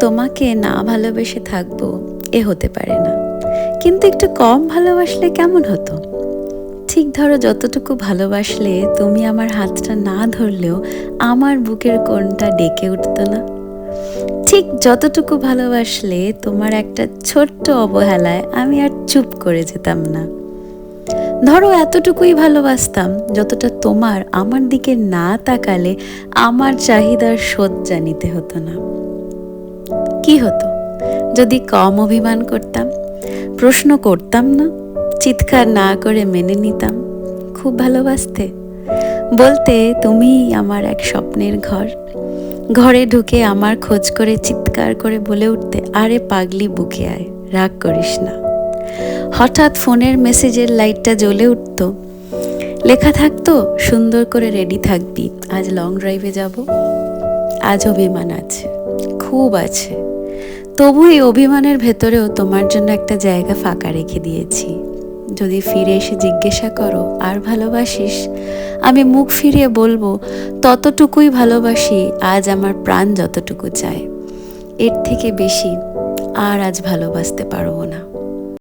তোমাকে না ভালোবেসে থাকবো এ হতে পারে না, কিন্তু একটু কম ভালোবাসলে কেমন হতো? ঠিক ধরো, যতটুকু ভালোবাসলে তুমি আমার হাতটা না ধরলেও আমার বুকের কোণটা ডেকে উঠতো না? ঠিক যতটুকু ভালোবাসলে তোমার একটা ছোট্ট অবহেলায় আমি আর চুপ করে যেতাম না। ধরো এতটুকুই ভালোবাসতাম যতটা তোমার আমার দিকে না তাকালে আমার চাহিদার শোধ নিতে হতো না। কি হতো যদি কম অভিমান করতাম, প্রশ্ন করতাম না, চিৎকার না করে মেনে নিতাম? খুব ভালোবাসতে, বলতে তুমিই আমার এক স্বপ্নের ঘর, ঘরে ঢুকে আমার খোঁজ করে চিৎকার করে বলে উঠতে, আরে পাগলি বুকে আয়, রাগ করিস না। হঠাৎ ফোনের মেসেজের লাইটটা জ্বলে উঠতো, লেখা থাকতো, সুন্দর করে রেডি থাকবি, আজ লং ড্রাইভে যাব। আজ অভিমান আছে, খুব আছে, তবু এই অভিমানের ভেতরেও তোমার জন্য একটা জায়গা ফাঁকা রেখে দিয়েছি। যদি ফিরে এসে জিজ্ঞাসা করো আর ভালোবাসিস, আমি মুখ ফিরিয়ে বলবো, ততটুকুই ভালোবাসি আজ আমার প্রাণ যতটুকু চায়, এর থেকে বেশি আর আজ ভালোবাসতে পারবো না।